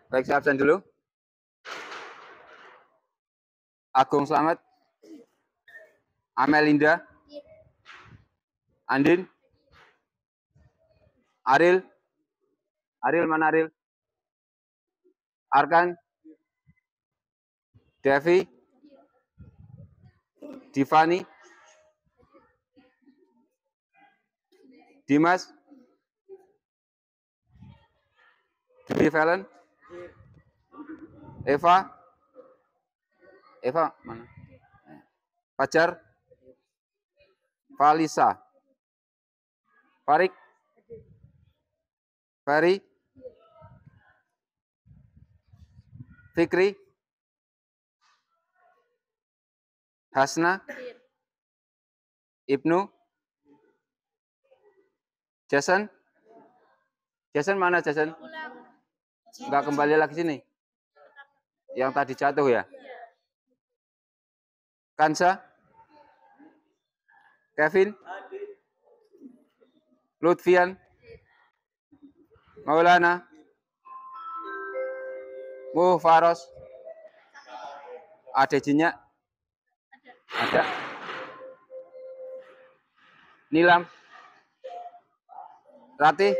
Baik, saya absen dulu. Agung Slamet. Amelinda. Andin. Aril. Aril mana Aril? Arkan. Devi. Divani. Dimas. Dwi Valen. Eva. Eva mana? Fajar. Valisa. Farik. Ferry. Fikri. Hasna. Ibnu. Jason. Jason mana Jason? Enggak kembali lagi sini. Yang tadi jatuh ya? Kansa. Kevin. Lutfian. Maulana. Faros. Ada jinnya? Ada. Nilam. Ratih.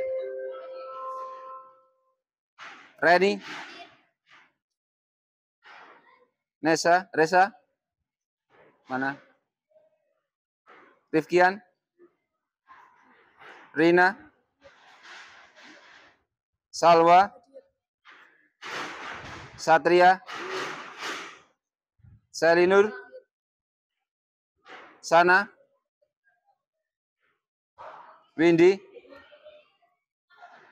Reni. Nesa. Resa. Mana? Rifkian. Rina. Salwa. Satria. Selinur. Sana. Windy.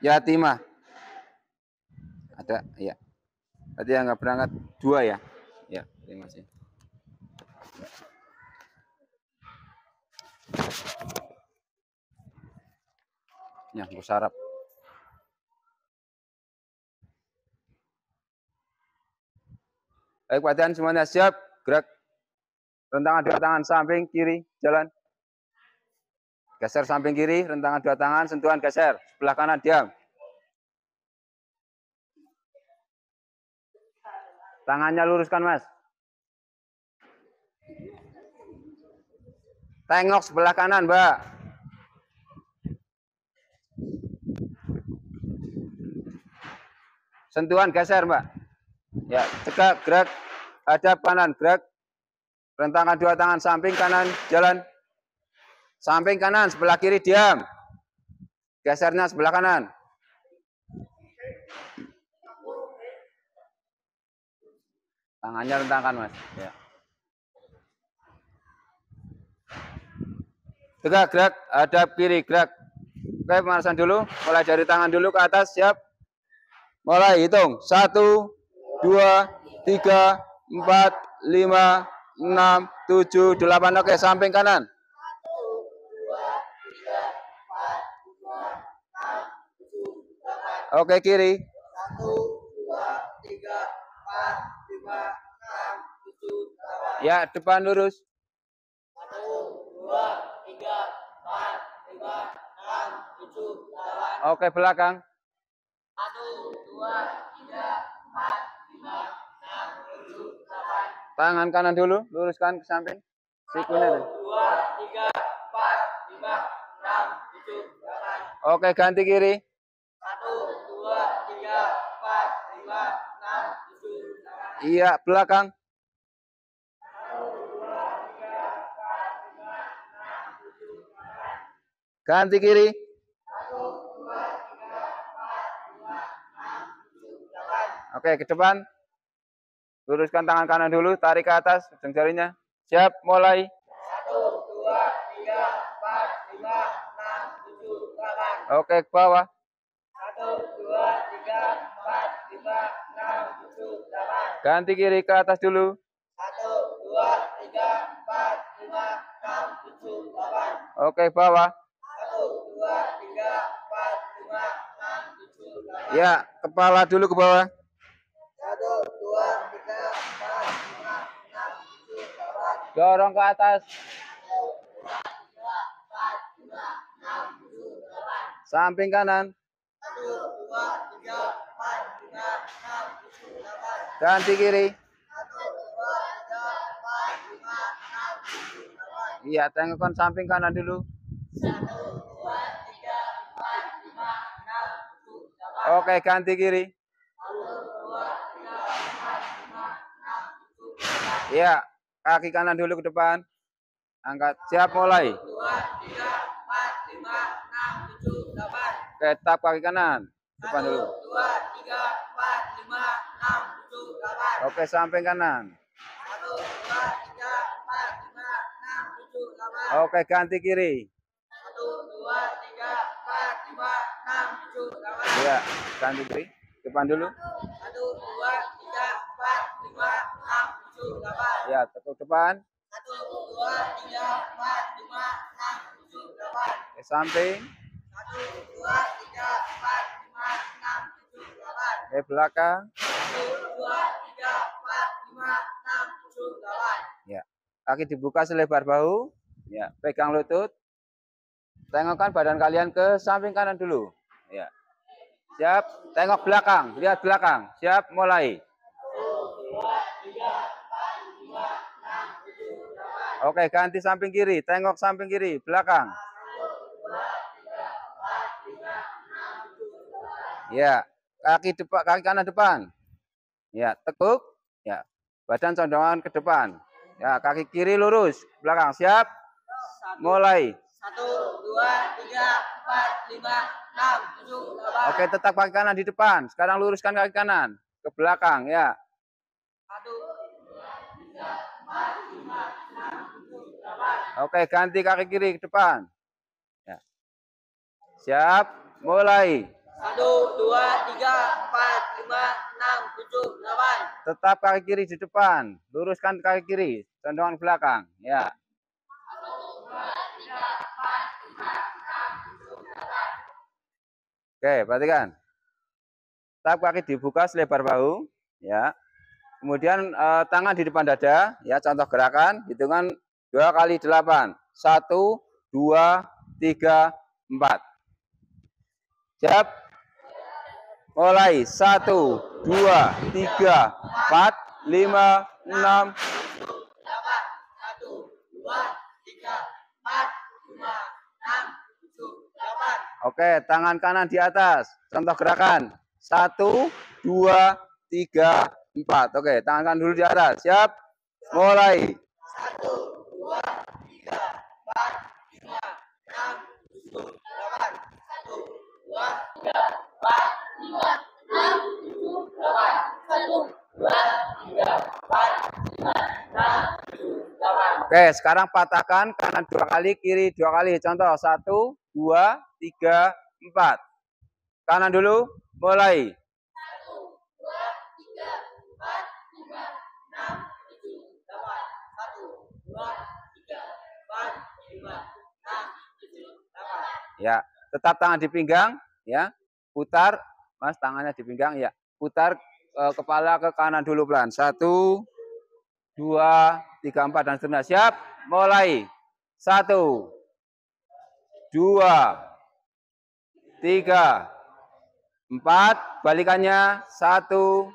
Yatima. Ada, ya. Berarti yang nggak berangkat 2 ya. Ya, terima kasih. Ya, gue sarap. Baik, latihan semuanya siap. Gerak. Rentangan 2 tangan samping kiri, jalan. Geser samping kiri, rentangan 2 tangan, sentuhan geser. Sebelah kanan diam. Tangannya luruskan, Mas. Tengok sebelah kanan, Mbak. Sentuhan geser, Mbak. Ya, tegak, gerak. Hadap kanan, gerak. Rentangan 2 tangan samping kanan, jalan. Samping kanan, sebelah kiri diam. Gesernya sebelah kanan. Tangannya rentangkan, Mas. Ya. Tegak, gerak, hadap kiri, gerak. Oke, pemanasan dulu. Mulai dari tangan dulu ke atas, siap. Mulai, hitung. 1, 2, 3, 4, 5, 6, 7, 8. Oke, samping kanan. 1, 2, 3, 4, 5, 6, 7, 8. Oke, kiri. 1, 2, 3, 4, 5, 6, 7, 8. Ya, depan lurus. 1, 2, 3, 4, 5, 6, 7, 8. Oke, belakang. 1, 2, 3, 4, 5, 6, 7, 8. Tangan kanan dulu, luruskan ke samping. Sikunya deh. 2, 3, 4, 5, 6, 7, 8. Oke, ganti kiri. 1, 2, 3, 4, 5, 6, 7, 8. Iya, belakang. 1, 2, 3, 4, 5, 6, 7, 8. Ganti kiri. 1, 2, 3, 4, 5, 6, 7, 8. Oke, ke depan. Luruskan tangan kanan dulu, tarik ke atas, ujung jarinya. Siap, mulai. 1, 2, 3, 4, 5, 6, 7, 8. Oke, ke bawah. 1, 2, 3, 4, 5, 6, 7, 8. Ganti kiri ke atas dulu. 1, 2, 3, 4, 5, 6, 7, 8. Oke, bawah. 1, 2, 3, 4, 5, 6, 7, 8. Ya, kepala dulu ke bawah. 1, 2, 3, 4, 5, 6, 7, 8. Dorong ke atas. 1, 2, 3, 4, 5, 6, 7, 8. Samping kanan. 1, 2, 3, 4, 5, 6, Ganti kiri. Iya, tengokkan samping kanan dulu. Oke, ganti kiri. Iya, kaki kanan dulu ke depan. Angkat, siap, mulai. Oke, tap kaki kanan. Depan dulu. Oke, samping kanan. Oke, ganti kiri. Iya, ganti kiri. Depan dulu. Ya, tekuk depan. Oke, samping. Oke, belakang. Ya, kaki dibuka selebar bahu. Ya, pegang lutut. Tengokkan badan kalian ke samping kanan dulu. Ya. Siap, tengok belakang, lihat belakang. Siap, mulai. Oke, ganti samping kiri, tengok samping kiri, belakang. Ya, kaki depan, kaki kanan depan. Ya, tekuk. Ya, badan condongan ke depan. Ya, kaki kiri lurus, belakang. Siap, mulai. 1, 2, 3, 4, 5, 6, 7, 8. Oke, tetap kaki kanan di depan. Sekarang luruskan kaki kanan ke belakang, ya. 1, 2, 3, 4, 5, 6, 7, 8. Oke, ganti kaki kiri ke depan. Ya. Siap, mulai. 1, 2, 3, 4, 5, 6, 7, 8. Tetap kaki kiri di depan. Luruskan kaki kiri, condongan belakang, ya. 1, 2, 3, 4, 5, 6, 7, 8. Oke, perhatikan. Tetap kaki dibuka selebar bahu, ya. Kemudian tangan di depan dada, ya. Contoh gerakan, hitungan 2 kali 8. 1, 2, 3, 4. Siap. Mulai. 1, 2, 3, 4, 5, 6. 1, 2, 3, 4, 5, 6, 7, 8. Oke, tangan kanan di atas. Contoh gerakan. 1, 2, 3, 4. Oke, tangan kanan dulu di atas. Siap. Mulai. 1, 2, 3, 4, 5, 6, 7, 8. 1, 2, 3, 4, 5, 6, 7, 8. 1, 2, 3, 4, 5, 6, 7, 8. Oke, sekarang patahkan kanan 2 kali, kiri 2 kali. Contoh 1, 2, 3, 4. Kanan dulu, mulai. 1, 2, 3, 4, 5, 6, 7, 8. 1, 2, 3, 4, 5, 6, 7, 8. Ya, tetap tangan di pinggang, ya. Putar, Mas, tangannya di pinggang, ya. Putar kepala ke kanan dulu pelan. 1, 2, 3, 4 dan seterusnya. Siap, mulai. 1, 2, 3, 4. Balikannya. 1,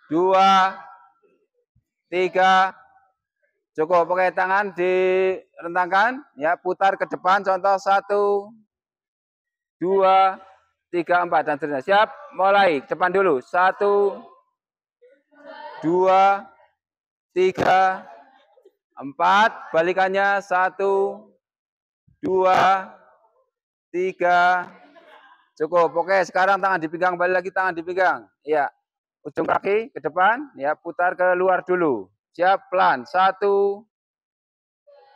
2, 3. Cukup. Pakai tangan direntangkan, ya. Putar ke depan. Contoh 1, 2, 3, 4 dan seterusnya. Siap, mulai. Depan dulu. 1, 2, 3, 4. Balikannya. 1, 2, 3. Cukup. Oke, sekarang tangan dipegang, balik lagi tangan dipegang. Ya. Ujung kaki ke depan, ya, putar ke luar dulu. Siap, pelan. 1,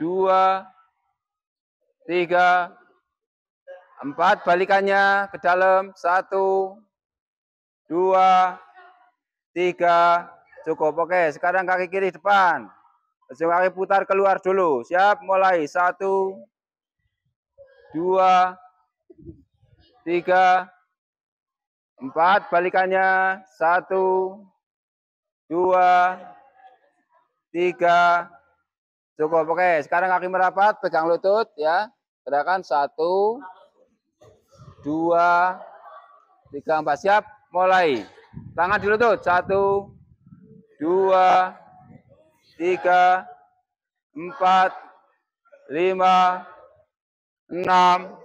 2, 3, 4. Balikannya ke dalam. 1, 2, 3. Cukup. Oke, sekarang kaki kiri depan. Ujung kaki putar keluar dulu. Siap, mulai. 1, 2, 3, 4. Balikannya. 1, 2, 3. Cukup. Oke, sekarang kaki merapat, pegang lutut, ya. Gerakan 1, 2, 3, 4. Siap, mulai. Tangan dulu tuh. 1, 2, 3, 4, 5, 6,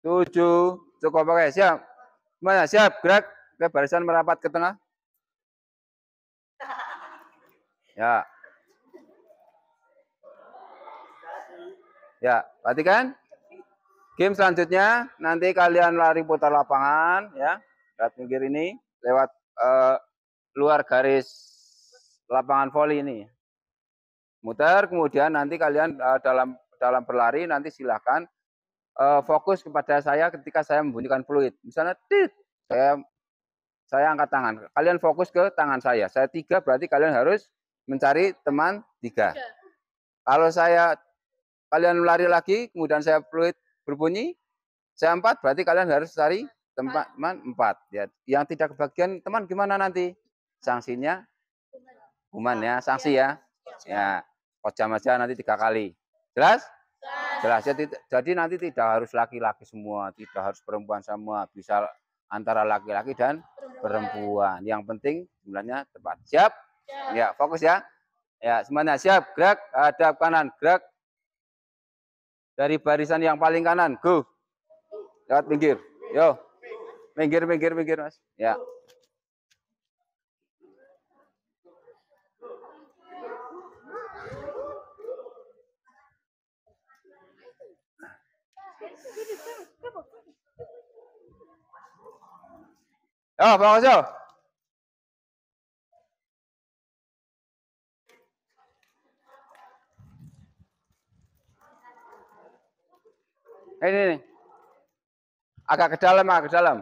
7. Cukup pakai. Siap. Semuanya siap. Gerak ke barisan merapat ke tengah. Ya. Ya, perhatikan. Game selanjutnya nanti kalian lari putar lapangan ya. Lewat pinggir ini, lewat luar garis lapangan voli ini. Muter, kemudian nanti kalian dalam berlari nanti silahkan fokus kepada saya ketika saya membunyikan fluid. Misalnya, tit, saya angkat tangan. Kalian fokus ke tangan saya. Saya 3 berarti kalian harus mencari teman 3. Kalau kalian lari lagi, kemudian saya fluid berbunyi, saya 4 berarti kalian harus cari teman 4. Ya, yang tidak kebagian teman gimana nanti? Sanksinya hukuman ya, sanksi ya. Ya, kojam aja nanti 3 kali. Jelas? Jelas. Jadi nanti tidak harus laki-laki semua, tidak harus perempuan semua, bisa antara laki-laki dan perempuan. Yang penting jumlahnya tepat. Siap? Ya, fokus ya. Ya, semuanya siap. Gerak, hadap kanan, gerak. Dari barisan yang paling kanan, go. Lewat pinggir. Yo. Minggir, Mas. Ya. Yo, fokus yo. Ini. Agak ke dalam, agak ke dalam.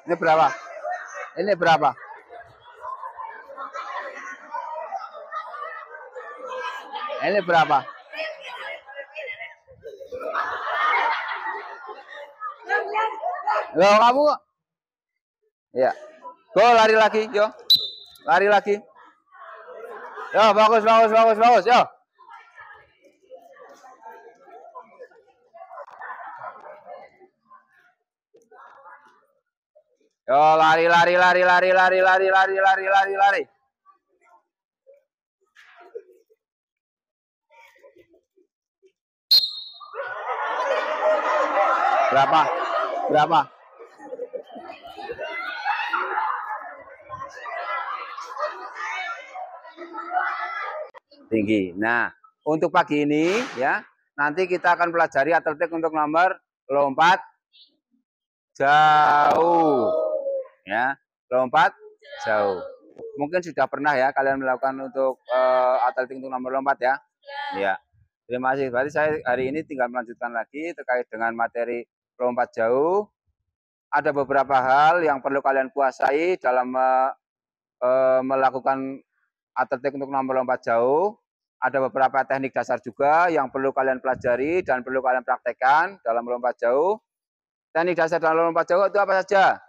Ini berapa? Ini berapa? Ini berapa? Loh, kamu? Ya. Go, lari lagi, yo. Lari lagi. Yo, bagus. Yo. Yo, lari. Berapa? Tinggi. Nah, untuk pagi ini ya, nanti kita akan pelajari atletik untuk nomor lompat jauh. Ya, lompat jauh. Mungkin sudah pernah ya kalian melakukan untuk atletik untuk nomor lompat ya. Ya. Terima kasih. Berarti saya hari ini tinggal melanjutkan lagi terkait dengan materi lompat jauh. Ada beberapa hal yang perlu kalian kuasai dalam melakukan atletik untuk nomor lompat jauh. Ada beberapa teknik dasar juga yang perlu kalian pelajari dan perlu kalian praktekkan dalam melompat jauh. Teknik dasar dalam lompat jauh itu apa saja?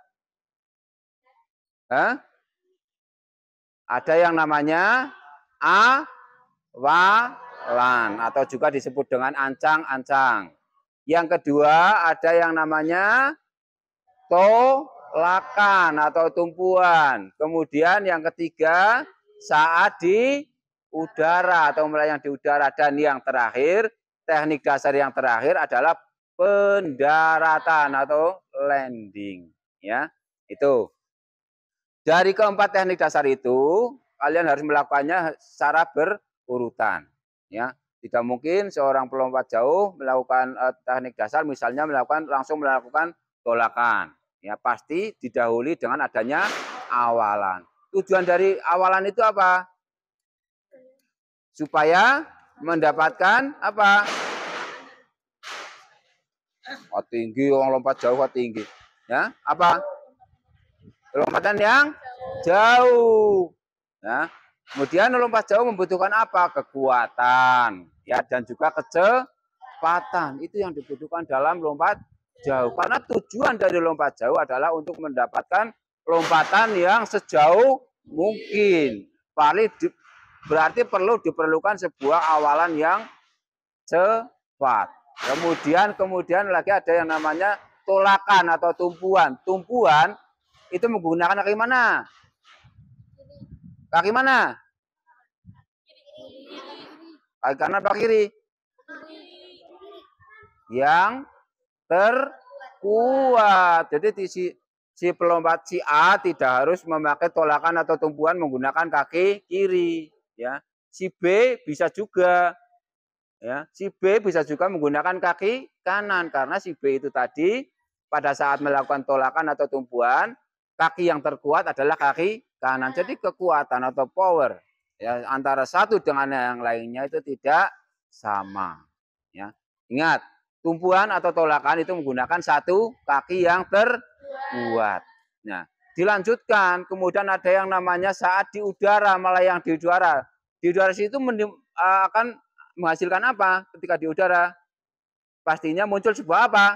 Ada yang namanya awalan atau juga disebut dengan ancang-ancang. Yang kedua ada yang namanya tolakan atau tumpuan. Kemudian yang ketiga saat di udara atau melayang di udara. Dan yang terakhir, teknik dasar yang terakhir adalah pendaratan atau landing. Ya, itu. Dari keempat teknik dasar itu, kalian harus melakukannya secara berurutan. Ya, tidak mungkin seorang pelompat jauh melakukan teknik dasar, misalnya langsung melakukan tolakan. Ya, pasti didahului dengan adanya awalan. Tujuan dari awalan itu apa? Supaya mendapatkan apa? Tinggi, orang lompat jauh tinggi. Ya, apa? Lompatan yang jauh. Ya. Kemudian lompat jauh membutuhkan apa? Kekuatan, ya, dan juga kecepatan. Itu yang dibutuhkan dalam lompat jauh. Karena tujuan dari lompat jauh adalah untuk mendapatkan lompatan yang sejauh mungkin. Berarti diperlukan sebuah awalan yang cepat. Kemudian lagi ada yang namanya tolakan atau tumpuan. Tumpuan itu menggunakan kaki mana? Kaki mana? Kaki kanan atau kiri? Yang terkuat. Jadi si pelompat si A tidak harus memakai tolakan atau tumpuan menggunakan kaki kiri, ya. Si B bisa juga, ya. Si B bisa juga menggunakan kaki kanan karena si B itu tadi pada saat melakukan tolakan atau tumpuan, kaki yang terkuat adalah kaki kanan. Jadi kekuatan atau power, ya, antara satu dengan yang lainnya itu tidak sama, ya. Ingat, tumpuan atau tolakan itu menggunakan satu kaki yang terkuat. Nah, dilanjutkan, kemudian ada yang namanya saat di udara, melayang di udara. Di udara itu akan menghasilkan apa ketika di udara? Pastinya muncul sebuah apa?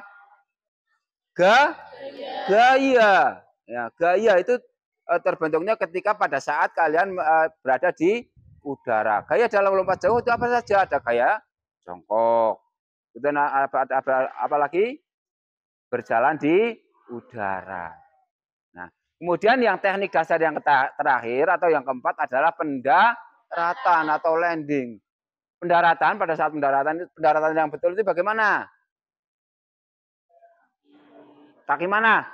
Gaya. Ya, gaya itu terbentuknya ketika pada saat kalian berada di udara. Gaya dalam lompat jauh itu apa saja? Ada gaya jongkok. Kemudian apa lagi? Berjalan di udara. Nah, kemudian yang teknik dasar yang terakhir atau yang keempat adalah pendaratan atau landing. Pendaratan, pada saat pendaratan yang betul itu bagaimana? Kaki mana?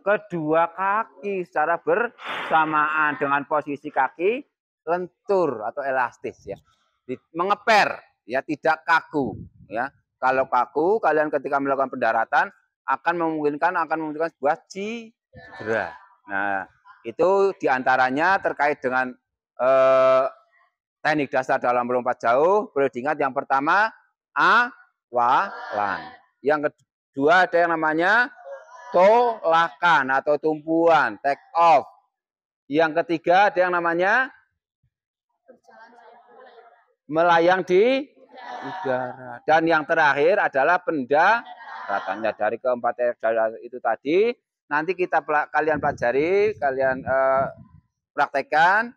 Kedua kaki secara bersamaan dengan posisi kaki lentur atau elastis, ya. Mengeper, ya, tidak kaku, ya. Kalau kaku, kalian ketika melakukan pendaratan akan memungkinkan sebuah cedera. Nah, itu diantaranya terkait dengan teknik dasar dalam melompat jauh. Perlu diingat yang pertama awalan. Yang kedua ada yang namanya tolakan atau tumpuan, take off. Yang ketiga ada yang namanya melayang di udara. Dan yang terakhir adalah pendaratannya. Dari keempat itu tadi, nanti kalian pelajari, kalian praktekkan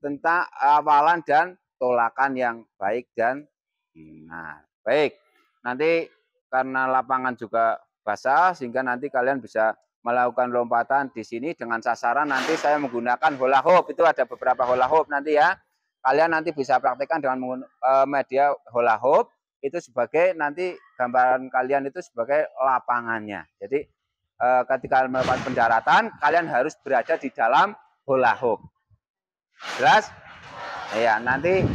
tentang awalan dan tolakan yang baik dan benar. Baik, nanti karena lapangan juga basah, sehingga nanti kalian bisa melakukan lompatan di sini dengan sasaran nanti saya menggunakan hula hoop. Itu ada beberapa hula hoop nanti, ya. Kalian nanti bisa praktekkan dengan media hula hoop, itu sebagai nanti gambaran kalian itu sebagai lapangannya. Jadi ketika melakukan pendaratan, kalian harus berada di dalam hula hoop. Jelas? Ya, nanti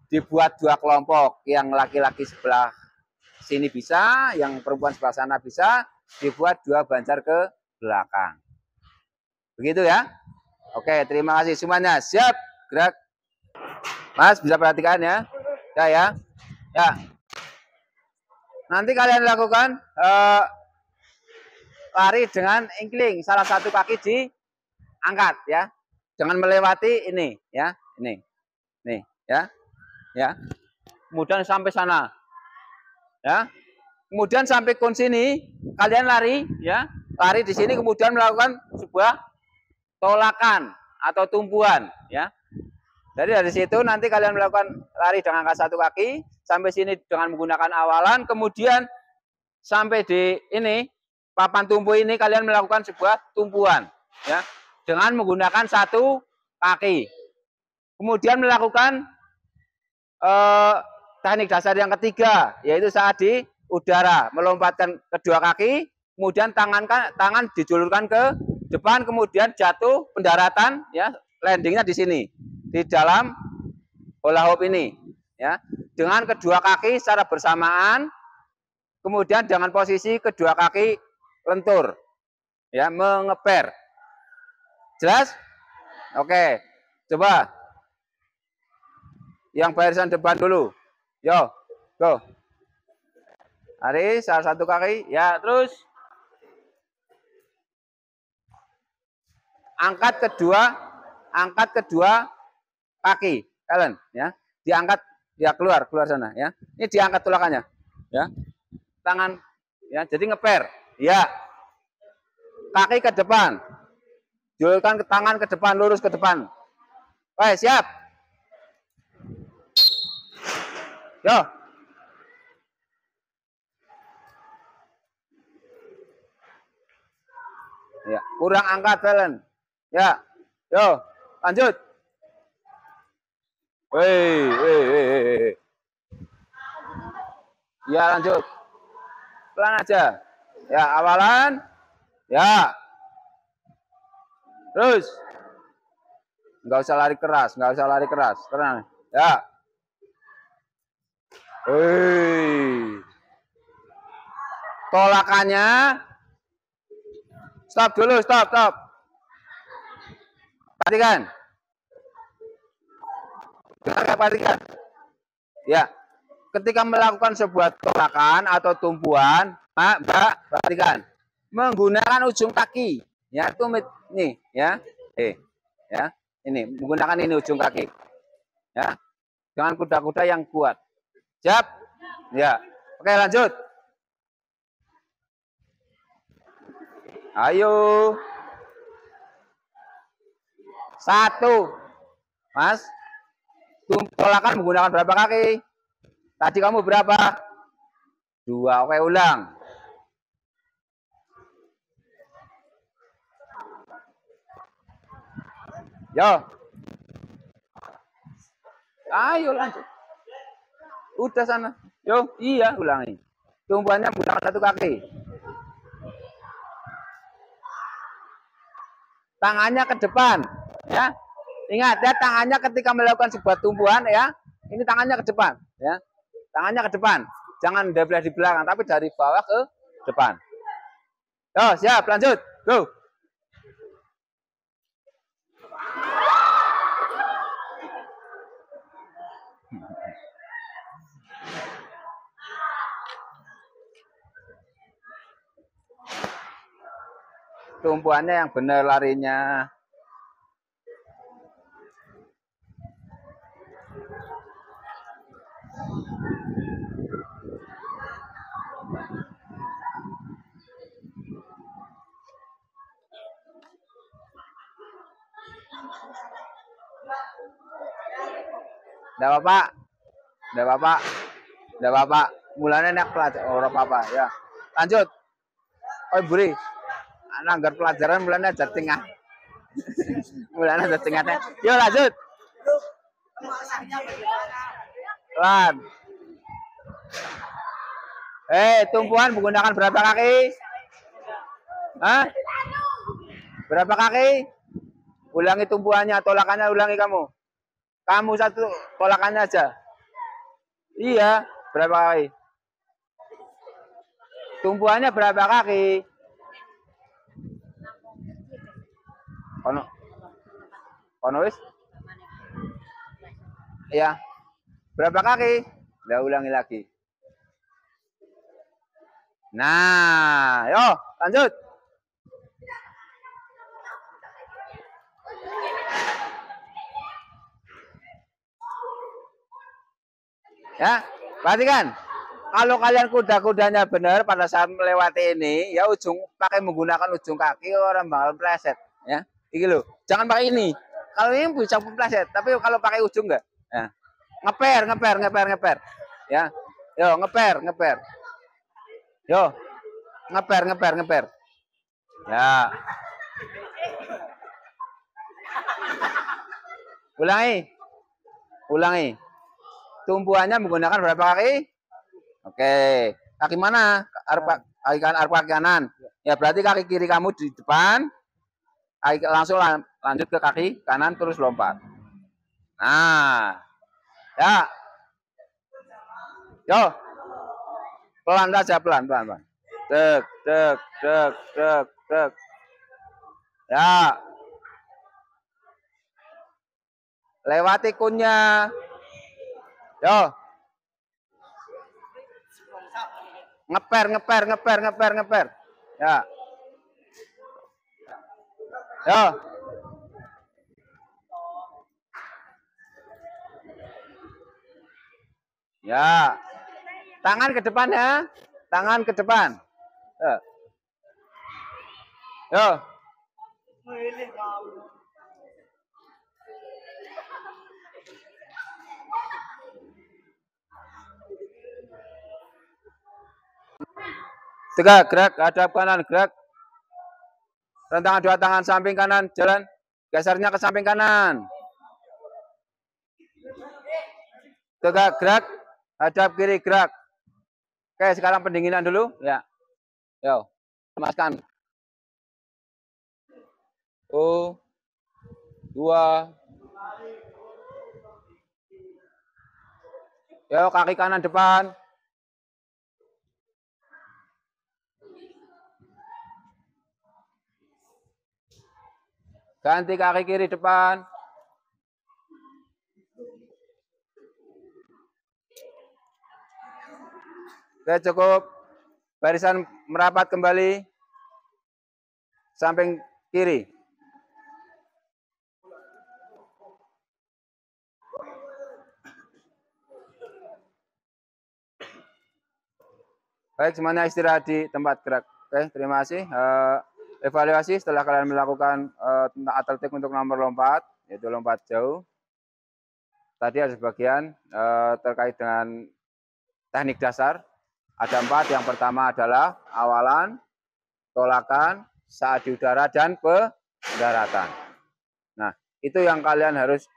dibuat dua kelompok, yang laki-laki sebelah sini bisa, yang perempuan sebelah sana bisa, dibuat dua banjar ke belakang. Begitu, ya? Oke, terima kasih semuanya. Siap, gerak. Mas, bisa perhatikan, ya? Ya. Nanti kalian lakukan lari dengan inkling, salah satu kaki diangkat, ya. Jangan melewati ini, ya. Ini. Nih, ya. Ya. Kemudian sampai sana. Ya. Kemudian sampai kon sini, kalian lari, ya. Lari di sini kemudian melakukan sebuah tolakan atau tumpuan, ya. Jadi dari situ nanti kalian melakukan lari dengan angkat satu kaki sampai sini dengan menggunakan awalan, kemudian sampai di ini papan tumpu ini kalian melakukan sebuah tumpuan, ya, dengan menggunakan satu kaki. Kemudian melakukan teknik dasar yang ketiga, yaitu saat di udara melompatkan kedua kaki, kemudian tangan dijulurkan ke depan, kemudian jatuh pendaratan, ya, landingnya di sini di dalam hula hoop ini, ya, dengan kedua kaki secara bersamaan, kemudian dengan posisi kedua kaki lentur, ya, mengeper. Jelas? Oke, coba yang barisan depan dulu. Yo, go. Lari salah satu kaki, ya, terus angkat kedua kaki, kalian, ya, diangkat, ya, keluar sana, ya. Ini diangkat tulakannya, ya, tangan, ya, jadi ngeper, ya, kaki ke depan, julurkan ke tangan ke depan, lurus ke depan. Oke, siap. Yo. Ya, kurang angkat balance. Ya. Yo, lanjut. Hei. Ya, lanjut. Pelan aja. Ya, awalan. Ya. Terus. Nggak usah lari keras, nggak usah lari keras. Tenang. Ya. Hei. Tolakannya. Stop dulu, stop. Perhatikan. Perhatikan. Ya. Ketika melakukan sebuah tolakan atau tumpuan, Mbak, perhatikan. Menggunakan ujung kaki. Ya, tumit nih, ya. Ya. Ini menggunakan ini ujung kaki. Ya. Dengan kuda-kuda yang kuat. Siap? Ya. Oke, lanjut. Ayo. 1. Mas. Tolakan menggunakan berapa kaki? Tadi kamu berapa? 2. Oke, ulang. Yo. Ayo lanjut. Udah sana. Yo, iya ulangi. Tumpuannya menggunakan 1 kaki. Tangannya ke depan, ya. Ingat ya, tangannya ketika melakukan sebuah tumpuan ya, ini tangannya ke depan, ya. Tangannya ke depan. Jangan dari di belakang, tapi dari bawah ke depan. Yo, siap, lanjut. Go. Tumpuannya yang benar larinya. Enggak apa-apa. Enggak apa-apa. Enggak apa-apa. Mulanya nek pelajaran ora apa-apa ya. Lanjut. Oh, Buri. Nanggar pelajaran mulanya aja tengah. Mulanya aja tengahnya. Yuk lanjut. Lan. Tumpuan menggunakan berapa kaki? Hah? Berapa kaki? Ulangi tumpuannya, tolakannya ulangi kamu. Kamu 1 tolakannya aja. Iya, berapa kaki? Tumpuannya berapa kaki? Kono wis? Iya. Berapa kaki? Udah ulangi lagi. Nah, yo, lanjut. Ya, perhatikan. Kalau kalian kuda-kudanya benar pada saat melewati ini, ya pakai menggunakan ujung kaki orang bakal pleset, ya. Iki loh. Jangan pakai ini. Kalau ini bisa pleset, tapi kalau pakai ujung enggak? Ya. Ngeper. Ya. Yo, ngeper. Yo. Ngeper. Ya. Ulangi. Tumpuannya menggunakan berapa kaki? Oke. Kaki mana? Kaki kanan. Ya, berarti kaki kiri kamu di depan. Langsung lanjut ke kaki kanan terus lompat. Nah. Ya. Yo. Pelan saja, pelan. Dek. Ya. Lewati kunnya. Yo. Ngeper. Ya. Yo. Ya. Tangan ke depan ya. Tangan ke depan. Yo. Tegak, gerak, hadap kanan, gerak. Rentangan dua tangan samping kanan, jalan. Gesernya ke samping kanan. Tegak, gerak, hadap kiri, gerak. Oke, sekarang pendinginan dulu. Ya. Yo, lemaskan. 2. Yo, kaki kanan depan. Ganti kaki kiri depan. Oke, cukup. Barisan merapat kembali. Samping kiri. Baik, semuanya istirahat di tempat gerak. Oke, terima kasih. Evaluasi setelah kalian melakukan tentang atletik untuk nomor lompat, yaitu lompat jauh. Tadi ada sebagian terkait dengan teknik dasar. Ada 4. Yang pertama adalah awalan, tolakan, saat di udara, dan pendaratan. Nah, itu yang kalian harus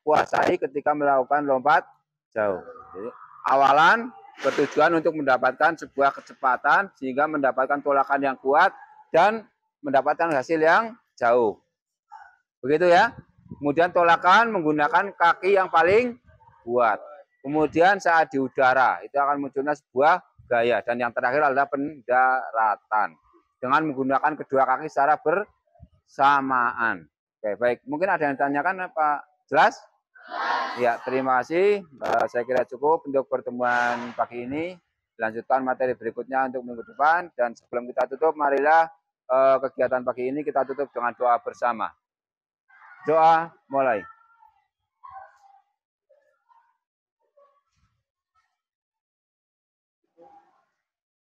kuasai ketika melakukan lompat jauh. Jadi, awalan bertujuan untuk mendapatkan sebuah kecepatan sehingga mendapatkan tolakan yang kuat dan mendapatkan hasil yang jauh. Begitu ya. Kemudian tolakan menggunakan kaki yang paling kuat. Kemudian saat di udara itu akan munculnya sebuah gaya. Dan yang terakhir adalah pendaratan dengan menggunakan kedua kaki secara bersamaan. Oke, baik. Mungkin ada yang ditanyakan, Pak? Jelas? Ya, terima kasih. Saya kira cukup untuk pertemuan pagi ini. Lanjutkan materi berikutnya untuk minggu depan. Dan sebelum kita tutup, marilah kegiatan pagi ini kita tutup dengan doa bersama. Doa mulai.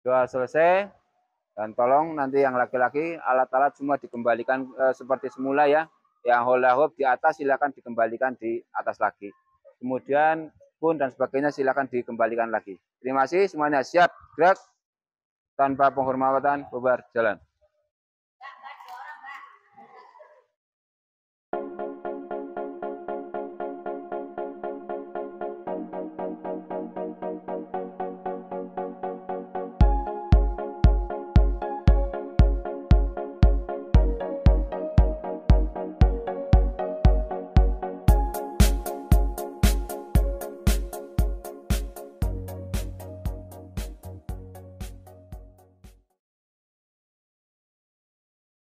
Doa selesai. Dan tolong nanti yang laki-laki, alat-alat semua dikembalikan seperti semula ya. Yang hula hoop di atas silakan dikembalikan di atas lagi. Kemudian pun dan sebagainya silakan dikembalikan lagi. Terima kasih semuanya, siap gerak tanpa penghormatan, bubar jalan.